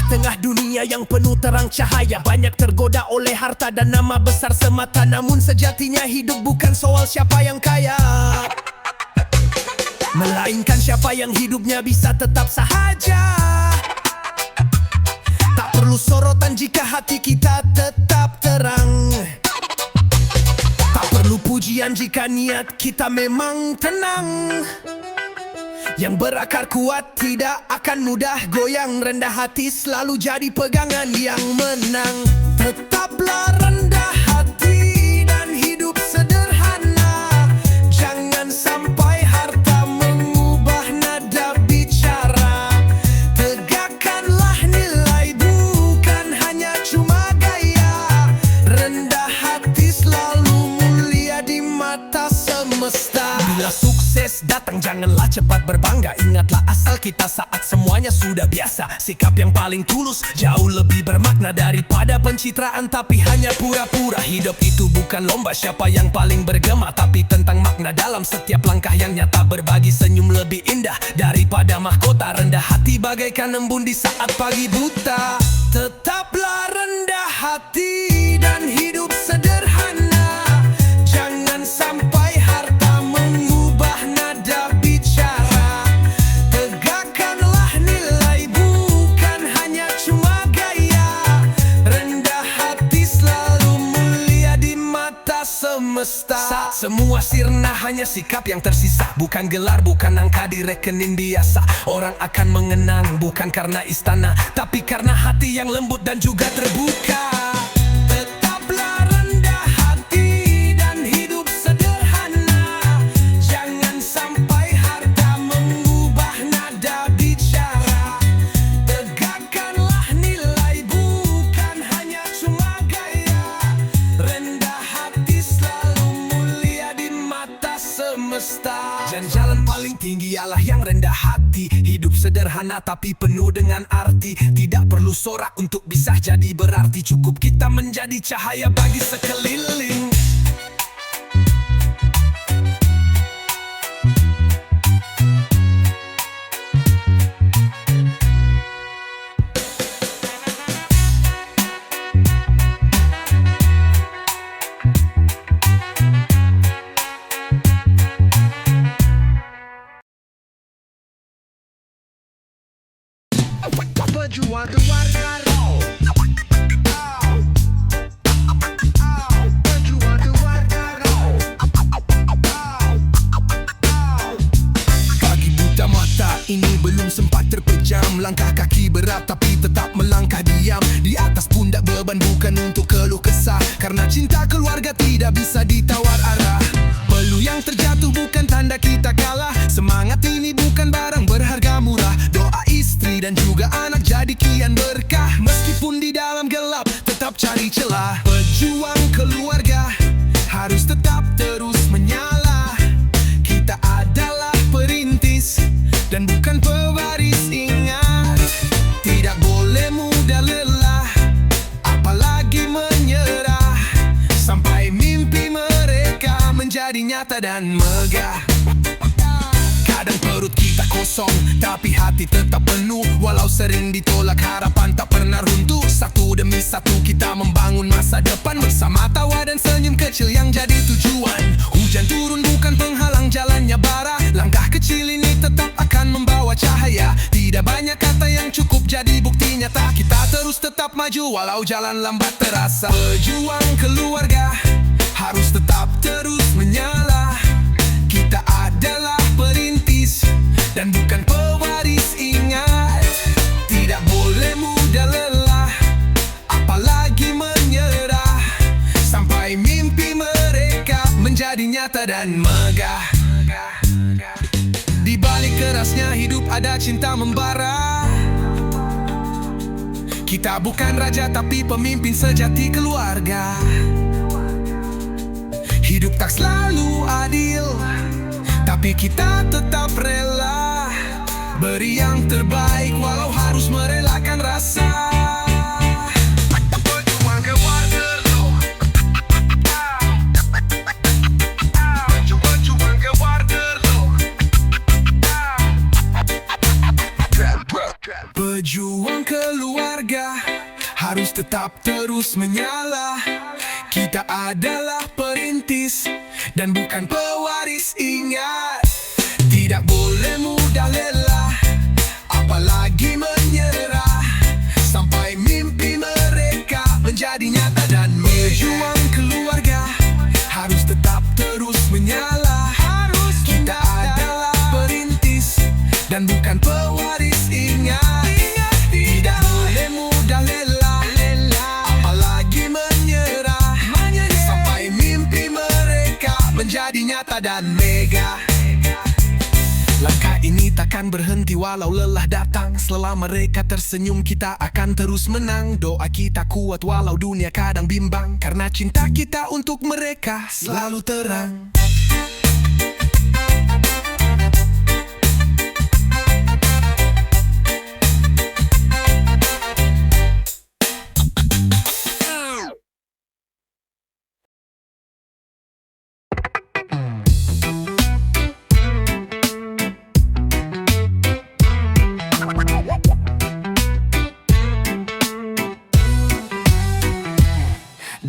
tengah dunia yang penuh terang cahaya, banyak tergoda oleh harta dan nama besar semata. Namun sejatinya hidup bukan soal siapa yang kaya, melainkan siapa yang hidupnya bisa tetap sahaja. Tak perlu sorotan jika hati kita tetap terang, tak perlu pujian jika niat kita memang tenang. Yang berakar kuat tidak akan mudah goyang, rendah hati selalu jadi pegangan yang menang. Tetaplah rendah hati dan hidup sederhana, jangan sampai harta mengubah nada bicara. Tegakkanlah nilai, bukan hanya cuma gaya. Rendah hati selalu mulia di mata semesta. Bila sukses datang janganlah cepat berbangga, ingatlah asal kita saat semuanya sudah biasa. Sikap yang paling tulus jauh lebih bermakna daripada pencitraan tapi hanya pura-pura. Hidup itu bukan lomba siapa yang paling bergema, tapi tentang makna dalam setiap langkah yang nyata. Berbagi senyum lebih indah daripada mahkota, rendah hati bagaikan embun di saat pagi buta. Tetaplah rendah hati dan hidup sederhana, jangan sampai harta mengubah nada bicara. Tegakkanlah nilai, bukan hanya cuma gaya. Rendah hati selalu mulia di mata semesta. Saat semua sirna hanya sikap yang tersisa, bukan gelar, bukan angka di rekening biasa. Orang akan mengenang bukan karena istana, tapi karena hati yang lembut dan juga terbuka. Tetaplah rendah hati dan hidup sederhana, jangan sampai harta mengubah nada bicara. Tegakkanlah nilai, bukan hanya cuma gaya. Rendah hati selalu mulia di mata semesta. Dan jalan paling tinggi ialah yang rendah hati. Hidup sederhana tapi penuh dengan arti. Tidak perlu sorak untuk bisa jadi berarti, cukup kita menjadi cahaya bagi sekeliling. Pejuang keluarga roh, pejuang keluarga roh. Pagi buta mata ini belum sempat terpejam, langkah kaki berat tapi tetap melangkah diam. Di atas pundak beban bukan untuk keluh kesah, karena cinta keluarga tidak bisa ditawar arah. Peluh yang terjatuh bukan tanda kita kalah, semangat ini bukan barang berharga murah. Doa istri dan juga anak jadi kian berkah, meskipun di dalam gelap tetap cari celah. Pejuang keluarga harus tetap terus menyala. Kita adalah perintis dan bukan pewaris, ingat. Tidak boleh mudah lelah, apalagi menyerah, sampai mimpi mereka menjadi nyata dan megah. Kadang perut kita kosong, tapi hati tetap penuh. Walau sering ditolak, harapan tak pernah runtuh. Satu demi satu kita membangun masa depan, bersama tawa dan senyum kecil yang jadi tujuan. Hujan turun bukan penghalang jalannya bara, langkah kecil ini tetap akan membawa cahaya. Tidak banyak kata yang cukup jadi bukti nyata, kita terus tetap maju walau jalan lambat terasa. Pejuang keluarga harus tetap terus menyala. Kita adalah perintis dan bukan pewaris, ingat. Tidak boleh mudah lelah, apalagi menyerah, sampai mimpi mereka menjadi nyata dan megah. Di balik kerasnya hidup ada cinta membara. Kita bukan raja tapi pemimpin sejati keluarga. Hidup tak selalu adil, tapi kita tetap rela beri yang terbaik walau harus merelakan rasa. Pejuang keluarga roh, pejuang keluarga roh. Pejuang keluarga harus tetap terus menyala. Kita adalah perintis dan bukan pewaris. Ingat, tidak boleh mudah lelah, apalagi menyerah, sampai mimpi mereka menjadi nyata. Dan berjuang keluarga harus tetap terus menyala. Kita adalah perintis dan bukan pewaris. Ingat, tidak boleh mudah lelah, apalagi menyerah, sampai mimpi mereka menjadi nyata dan mega. Langkah ini takkan berhenti walau lelah datang. Selama mereka tersenyum, kita akan terus menang. Doa kita kuat walau dunia kadang bimbang, karena cinta kita untuk mereka selalu terang.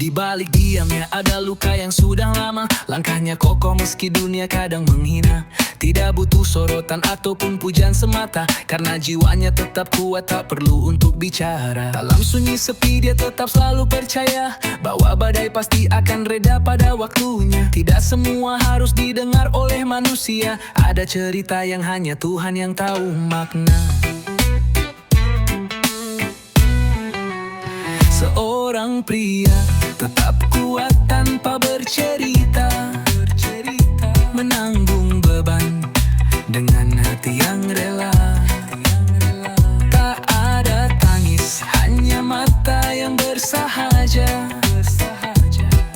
Di balik diamnya ada luka yang sudah lama. Langkahnya kokoh meski dunia kadang menghina. Tidak butuh sorotan ataupun pujian semata, karena jiwanya tetap kuat, tak perlu untuk bicara. Dalam sunyi sepi dia tetap selalu percaya bahwa badai pasti akan reda pada waktunya. Tidak semua harus didengar oleh manusia, ada cerita yang hanya Tuhan yang tahu makna. Seorang pria tetap kuat tanpa bercerita, menanggung beban dengan hati yang rela. Tak ada tangis, hanya mata yang bersahaja,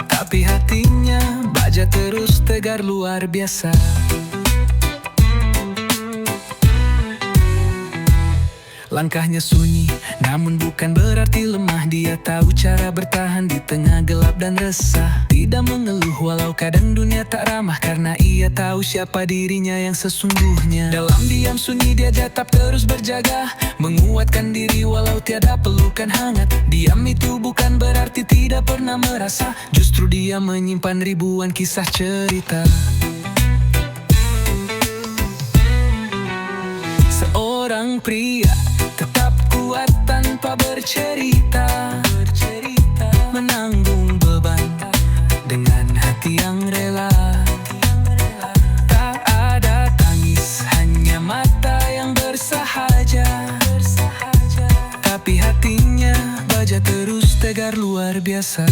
tapi hatinya baja terus tegar luar biasa. Langkahnya sunyi, namun bukan berarti lemah. Dia tahu cara bertahan di tengah gelap dan resah. Tidak mengeluh walau kadang dunia tak ramah, karena ia tahu siapa dirinya yang sesungguhnya. Dalam diam sunyi dia tetap terus berjaga, menguatkan diri walau tiada pelukan hangat. Diam itu bukan berarti tidak pernah merasa, justru dia menyimpan ribuan kisah cerita. Seorang pria tetap kuat tanpa bercerita, menanggung beban dengan hati yang rela. Tak ada tangis, hanya mata yang bersahaja, tapi hatinya baja terus tegar luar biasa.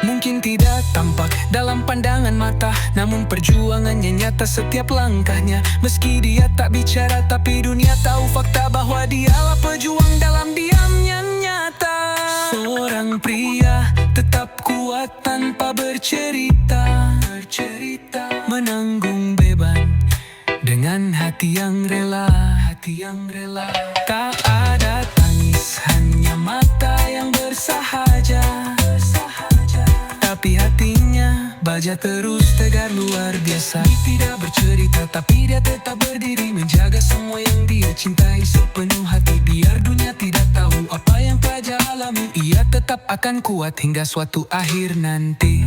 Mungkin tidak tampak dalam pandangan mata, namun perjuangannya nyata setiap langkahnya. Meski dia tak bicara, tapi dunia tahu fakta bahwa dialah pejuang dalam diamnya nyata. Seorang pria tetap kuat tanpa bercerita, menanggung beban dengan hati yang rela. Tak ada tangis, hanya mata yang bersahaja, tapi hatinya baja terus tegar luar biasa. Dia tidak bercerita, tapi dia tetap berdiri, menjaga semua yang dia cintai sepenuh hati. Biar dunia tidak tahu apa yang Baja alami, ia tetap akan kuat hingga suatu akhir nanti.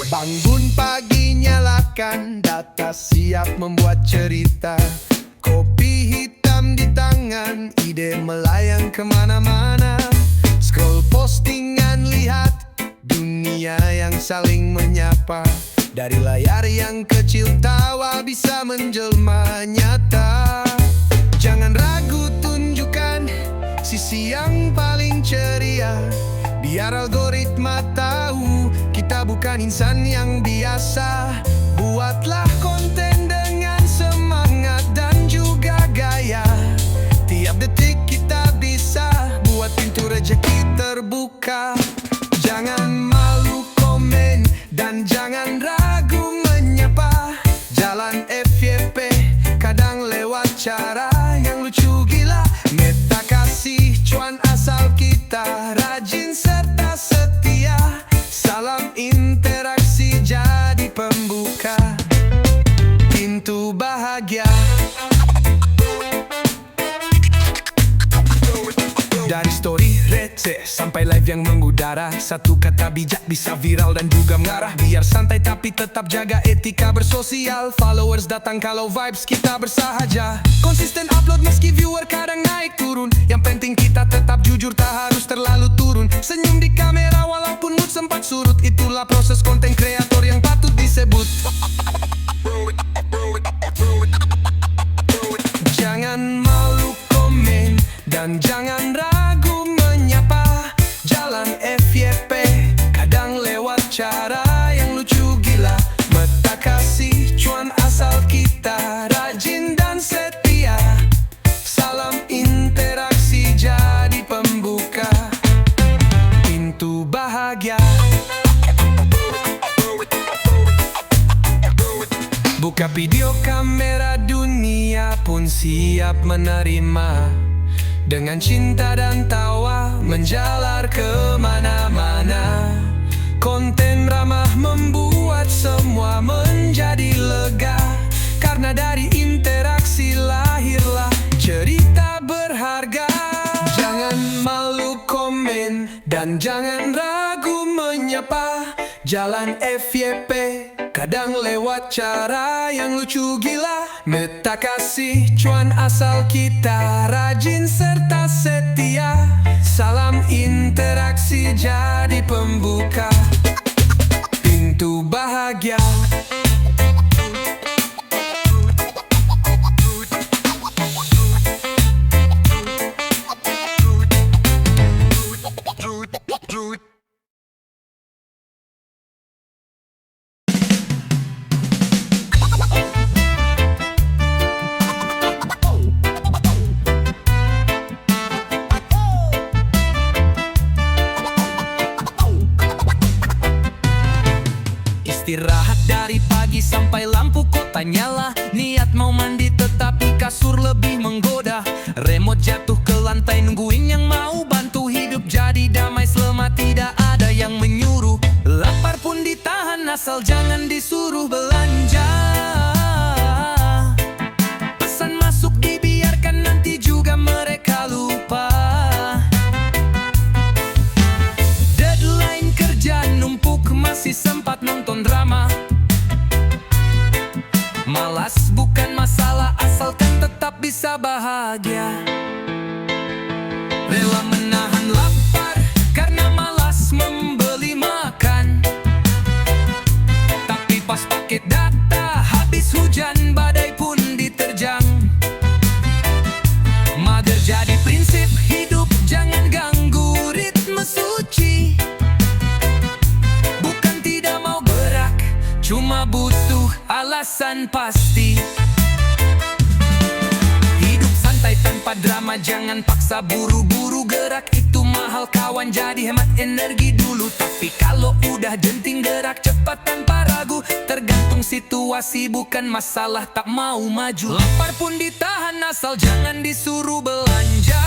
Bangun pagi, nyalakan data, siap membuat cerita. Kopi hitam di tangan, ide melayang kemana-mana. Scroll postingan, lihat dunia yang saling menyapa. Dari layar yang kecil, tawa bisa menjelma nyata. Jangan ragu, tunjukkan sisi yang paling ceria, biar algoritma tahu kita bukan insan yang biasa. Buatlah konten dengan semangat dan juga gaya. Tiap detik kita bisa buat pintu rezeki terbuka. pembuka. Jangan malu komen dan jangan ragu menyapa. Jalan FYP kadang lewat cara yang lucu gila. Meta kasih cuan asal kita rajin serta setia. Salam interaksi jadi pembuka pintu bahagia. Dari story receh sampai live yang mengudara, satu kata bijak bisa viral dan juga mengarah. Biar santai tapi tetap jaga etika bersosial. Followers datang kalau vibes kita bersahaja. Konsisten upload meski viewer kadang naik turun. Yang penting kita tetap jujur, tak harus terlalu turun. Senyum di kamera walaupun mood sempat surut. Itulah proses konten kreator yang patut disebut. Jangan malu komen dan jangan ragu menyapa. Jalan FYP kadang lewat cara yang lucu gila. Meta kasih cuan asal kita rajin dan setia. Salam interaksi jadi pembuka pintu bahagia. Buka video kamera, dunia pun siap menerima. Dengan cinta dan tawa menjalar kemana-mana. Konten ramah membuat semua menjadi lega. Karena dari interaksi lahirlah cerita berharga. Jangan malu komen dan jangan ragu menyapa. Jalan FYP kadang lewat cara yang lucu gila. Meta kasih cuan asal kita rajin serta setia. Salam interaksi jadi pembuka pintu bahagia. Istirahat dari pagi sampai lampu kota nyala. Niat mau mandi tetapi kasur lebih menggoda. Remote jatuh ke lantai nungguin yang mau bantu. Hidup jadi damai selama tidak ada yang menyuruh. Lapar pun ditahan asal jangan disuruh belanja. Pesan masuk dibiarkan nanti juga mereka lupa. Deadline kerja numpuk masih sempat nonton drama. Malas bukan masalah asalkan tetap bisa bahagia. Rela menahan lapar karena malas membeli makan. Tapi pas paket data habis hujan badai pun diterjang. Mager jadi prinsip hidup, jangan ganggu ritme suci. Bukan tidak mau gerak, cuma butuh alasan pasti. Hidup santai tanpa drama, jangan paksa buru-buru gerak. Itu mahal kawan, jadi hemat energi dulu. Tapi kalau udah genting gerak cepat tanpa ragu. Tergantung situasi bukan masalah tak mau maju. Lapar pun ditahan asal jangan disuruh belanja.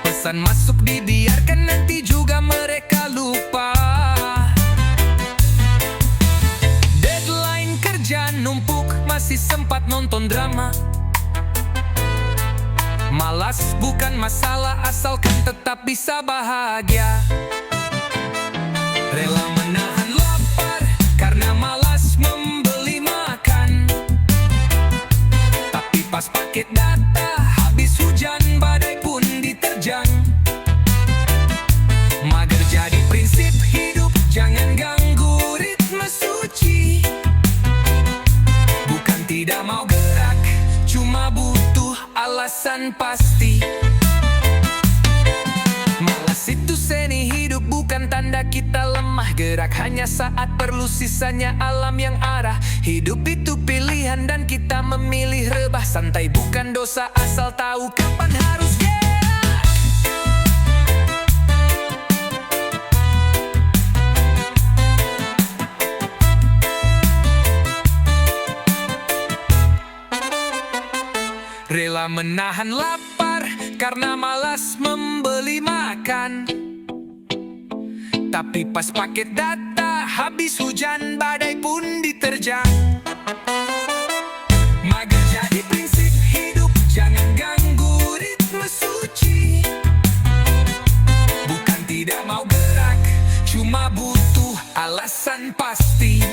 Pesan masuk dibiarkan nanti juga mereka lupa. Deadline kerja numpuk masih sempat nonton drama. Malas bukan masalah asalkan tetap bisa bahagia. Rela menahan lapar karena malas membeli makan. Tapi pas paket data habis hujan badai pun diterjang. Mager jadi prinsip hidup, jangan ganggu ritme suci. Bukan tidak mau gerak, cuma butuh alasan pasti. Malas itu seni hidup, bukan tanda kita lemah. Gerak hanya saat perlu, sisanya alam yang arah. Hidup itu pilihan dan kita memilih rebah. Santai bukan dosa asal tahu kapan harus gerak. menahan lapar karena malas membeli makan. Tapi pas paket data habis hujan, badai pun diterjang. Mager jadi prinsip hidup, jangan ganggu ritme suci. Bukan tidak mau gerak, cuma butuh alasan pasti.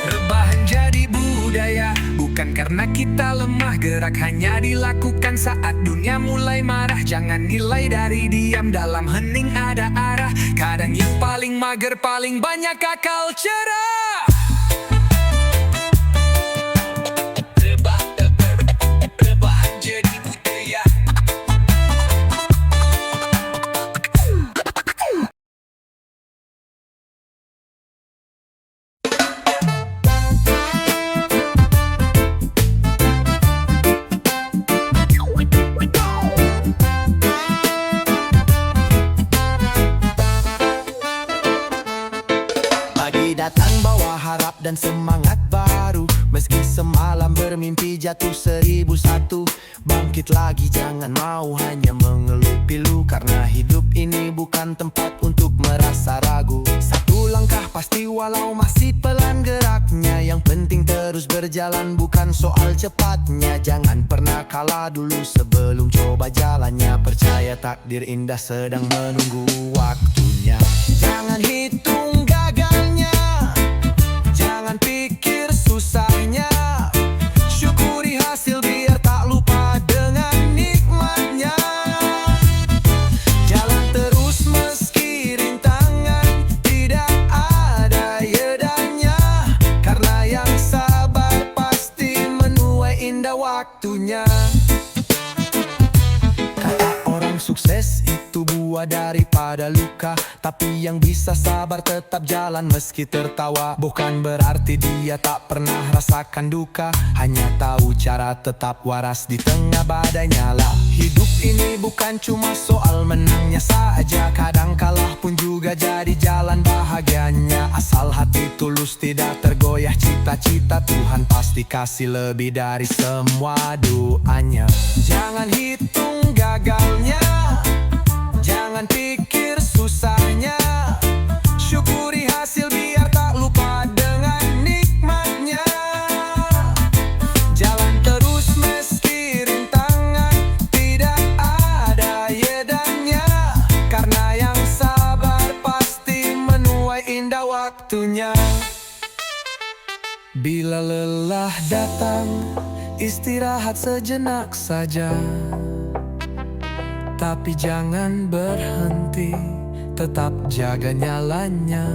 Rebahan jadi budaya, bukan karena kita lemah. Gerak hanya dilakukan saat dunia mulai marah. Jangan nilai dari diam, dalam hening ada arah. Kadang yang paling mager paling banyak akal cerah. Rebahan jadi budaya. Pagi datang bawa harap dan semangat baru. Meski semalam bermimpi jatuh 1001. Bangkit lagi, jangan mau hanya mengeluh pilu. Karena hidup ini bukan tempat untuk merasa ragu. Satu langkah pasti walau masih pelan geraknya. Yang penting terus berjalan, bukan soal cepatnya. Jangan pernah kalah dulu sebelum coba jalannya. Percaya takdir indah sedang menunggu waktunya. Jangan hitung gagalnya, jangan pikir susahnya. Syukuri hasil biar tak lupa dengan nikmatnya. Jalan terus meski rintangan, tidak ada jedanya. Karena yang sabar pasti menuai indah waktunya. Kata orang sukses itu buah daripada luka. Tapi yang bisa sabar tetap jalan meski tertawa. Bukan berarti dia tak pernah rasakan duka, hanya tahu cara tetap waras di tengah badai nyala. Hidup ini bukan cuma soal menangnya saja. Kadang kalah pun juga jadi jalan bahagianya. Asal hati tulus tidak tergoyah cita-cita, Tuhan pasti kasih lebih dari semua doanya. Jangan hitung gagalnya, jangan pikir susahnya. Syukuri hasil biar tak lupa dengan nikmatnya. Jalan terus meski rintangan, tidak ada jedanya. Karena yang sabar pasti menuai indah waktunya. Bila lelah datang, istirahat sejenak saja. Tapi jangan berhenti, tetap jaga nyalanya.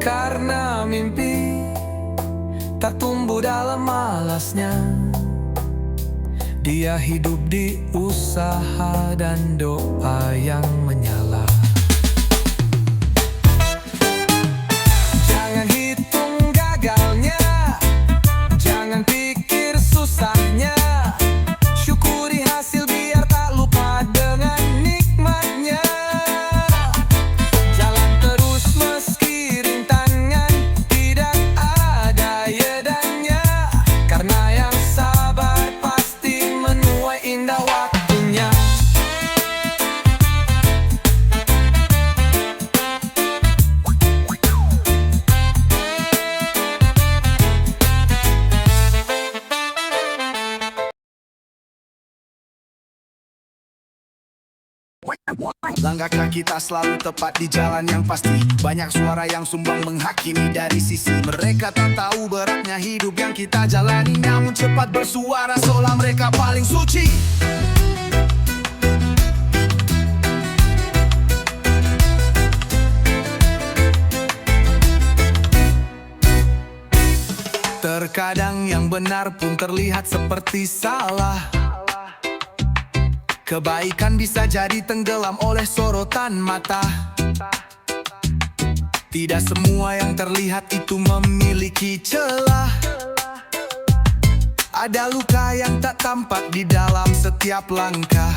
Karena mimpi tak tumbuh dalam malasnya. Dia hidup di usaha dan doa yang menyala. Jangan hitung gagalnya, jangan pikir susahnya. Syukuri hasil biar tak lupa dengan nikmatnya. Jalan terus meski rintangan, tidak ada jedanya. Karena yang sabar pasti menuai indah waktunya. Langkah kita selalu tepat di jalan yang pasti. Banyak suara yang sumbang menghakimi dari sisi. Mereka tak tahu beratnya hidup yang kita jalani, namun cepat bersuara seolah mereka paling suci. Terkadang yang benar pun terlihat seperti salah. Kebaikan bisa jadi tenggelam oleh sorotan mata. Tidak semua yang terlihat itu memiliki celah. Ada luka yang tak tampak di dalam setiap langkah.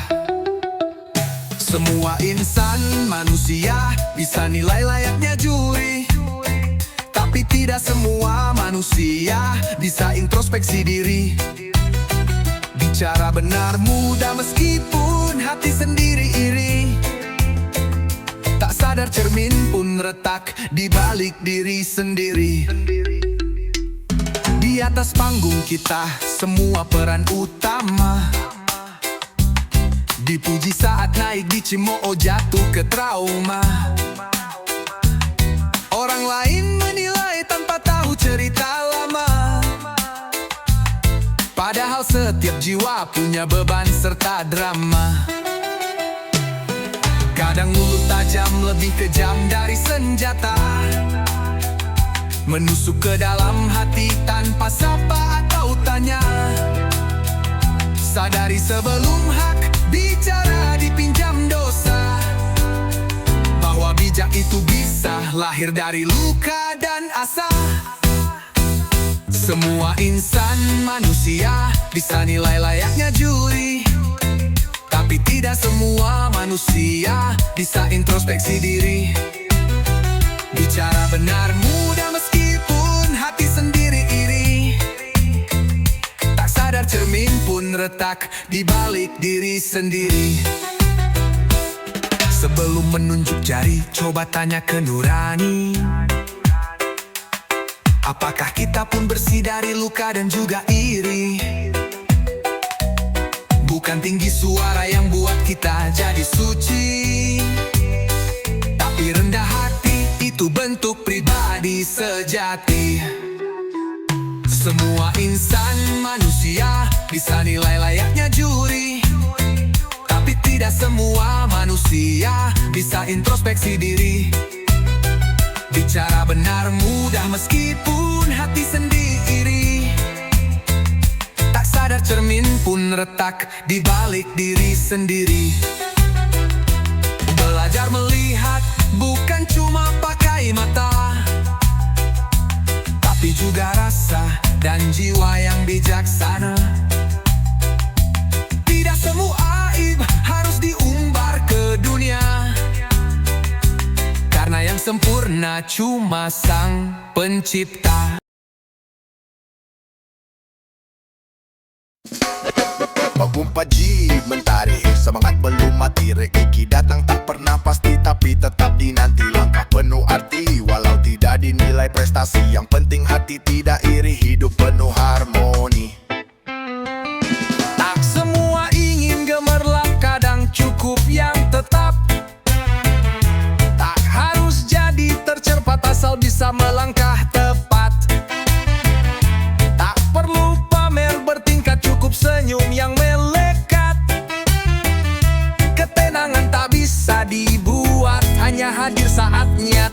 Semua insan manusia bisa nilai layaknya juri, tapi tidak semua manusia bisa introspeksi diri. Bicara benar mudah meskipun hati sendiri iri. Tak sadar cermin pun retak di balik diri sendiri. Di atas panggung kita semua peran utama. Dipuji saat naik dicemooh jatuh ke trauma. Orang lain menilai tanpa tahu cerita lama. Padahal setiap jiwa punya beban serta drama. Kadang mulut tajam lebih kejam dari senjata, menusuk ke dalam hati tanpa sapa atau tanya. Sadari sebelum hak bicara dipinjam dosa, bahwa bijak itu bisa lahir dari luka dan asa. Semua insan manusia bisa nilai layaknya juri, tapi tidak semua manusia bisa introspeksi diri. Bicara benar mudah meskipun hati sendiri iri. Tak sadar cermin pun retak di balik diri sendiri. Sebelum menunjuk jari, coba tanya ke nurani. Apakah kita pun bersih dari luka dan juga iri? Bukan tinggi suara yang buat kita jadi suci, tapi rendah hati itu bentuk pribadi sejati. Semua insan manusia bisa nilai layaknya juri, tapi tidak semua manusia bisa introspeksi diri. Bicara benar mudah meskipun hati sendiri. Tak sadar cermin pun retak di balik diri sendiri. Belajar melihat bukan cuma pakai mata, tapi juga rasa dan jiwa yang bijaksana. Tidak semua aib harus diumbar ke dunia, karena yang sempurna cuma Sang Pencipta. Pagpumpaji mentari, semangat belum mati. Rezeki datang tak pernah pasti, tapi tetap dinanti. Langkah penuh arti, walau tidak dinilai prestasi. Yang penting hati tidak iri, hidup penuh harmoni. Tak semua ingin gemerlap, kadang cukup yang tetap. Tak harus jadi tercerpat asal bisa melangkah tepat. Tak perlu pamer bertingkat, cukup senyum yang melekat. Ketenangan tak bisa dibuat, hanya hadir saat niat.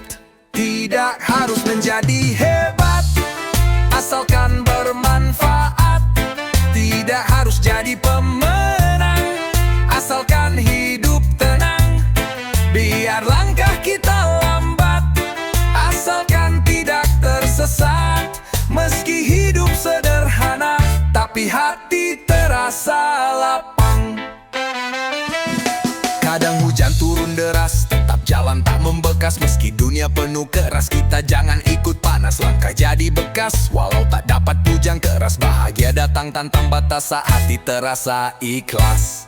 Tidak harus menjadi hebat, asalkan bermanfaat. Tidak harus jadi pemenang, asalkan hidup tenang. Biar langkah kita lambat, asalkan tidak tersesat. Meski hidup sederhana, tapi hati terasa lapang. Kadang hujan turun deras, tetap jalan tak membekas. Meski dunia penuh keras, kita jangan ikut panas. Langkah jadi bekas, walau tak dapat bujang keras. Bahagia datang tanpa batas saat hati terasa ikhlas.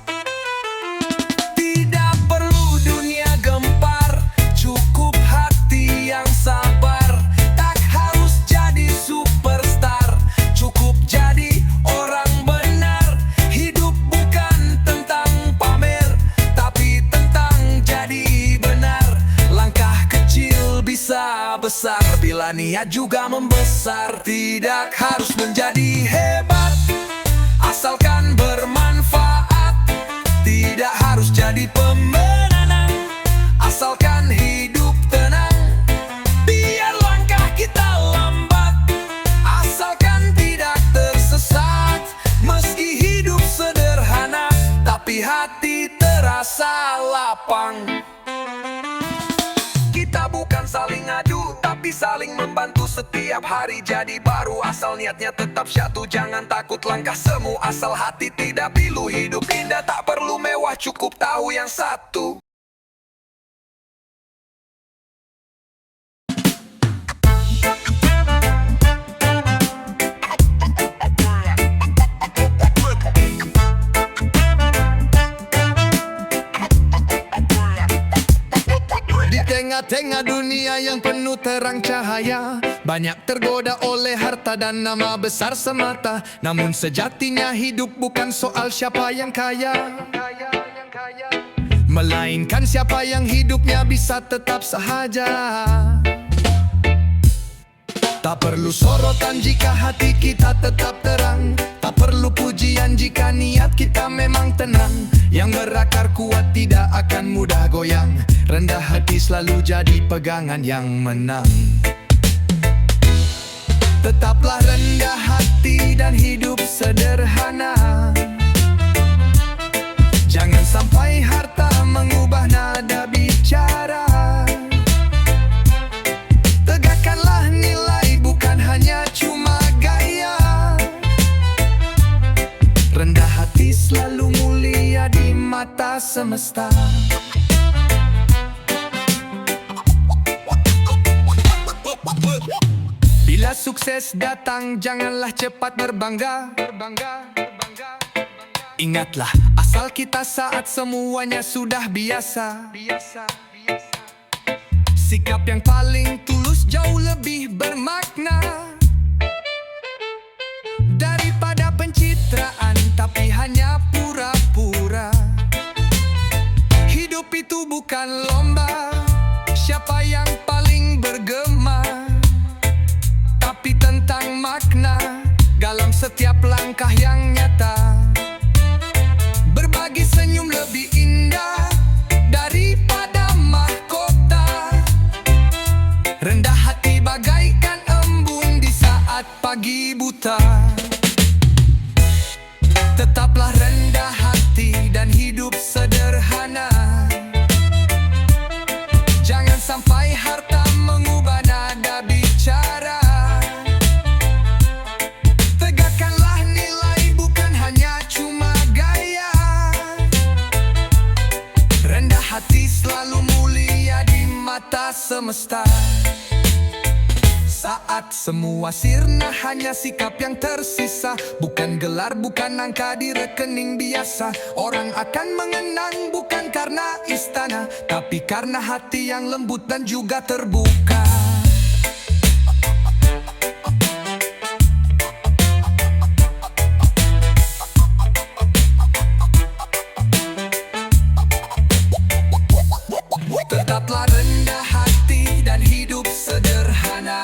Tidak perlu dunia gempar, cukup hati yang sabar. Tak harus jadi superstar, cukup jadi orang benar. Hidup bukan tentang pamer, tapi tentang jadi benar. Langkah kecil bisa besar, bila niat juga membesar. Tidak harus menjadi hebat, asalkan bermanfaat. Tidak harus jadi pemenang, asalkan hidup tenang. Biar langkah kita lambat, asalkan tidak tersesat. Meski hidup sederhana, tapi hati terasa lapang. Kita bukan saling adu, tapi saling membantu. Setiap hari jadi baru, asal niatnya tetap syatu. Jangan takut langkah semu, asal hati tidak pilu. Hidup indah tak perlu mewah, cukup tahu yang satu. tengah-tengah dunia yang penuh terang cahaya, banyak tergoda oleh harta dan nama besar semata. Namun sejatinya hidup bukan soal siapa yang kaya, melainkan siapa yang hidupnya bisa tetap sahaja. Tak perlu sorotan jika hati kita tetap terang, tak perlu pujian jika niat kita memang tenang. Yang berakar kuat tidak akan mudah goyang, rendah hati selalu jadi pegangan yang menang. Tetaplah rendah hati dan hidup sederhana. Jangan sampai harta mengubah nada bicara. Tegakkanlah nilai, bukan hanya cuma gaya. Rendah hati selalu mulia di mata semesta. Bila sukses datang, janganlah cepat berbangga. Ingatlah, asal kita saat semuanya sudah biasa. Sikap yang paling tulus jauh lebih bermakna daripada pencitraan tapi hanya pura-pura. Hidup itu bukan lomba, siapa yang paling bergema, tapi tentang makna dalam setiap langkah yang nyata. Berbagi senyum lebih indah daripada mahkota. Rendah hati bagaikan embun di saat pagi buta. Tetaplah rendah hati dan hidup sederhana. Jangan sampai harta mengubah nada bicara. Tegakkanlah nilai, bukan hanya cuma gaya. Rendah hati selalu mulia di mata semesta. Saat semua sirna, hanya sikap yang tersisa. Bukan gelar, bukan angka di rekening biasa. Orang akan mengenang bukan karena istana, tapi karena hati yang lembut dan juga terbuka. Tetaplah rendah hati dan hidup sederhana.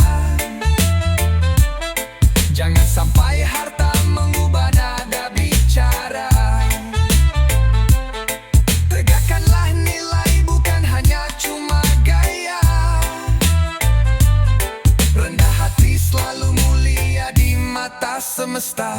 Jangan sampai harta mengubah nada bicara. Tegakkanlah nilai, bukan hanya cuma gaya. Rendah hati selalu mulia di mata semesta.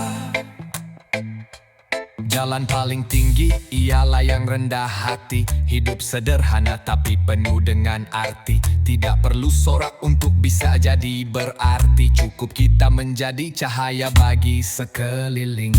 Jalan paling tinggi ialah yang rendah hati. Hidup sederhana tapi penuh dengan arti. Tidak perlu sorak untuk bisa jadi berarti. Cukup kita menjadi cahaya bagi sekeliling.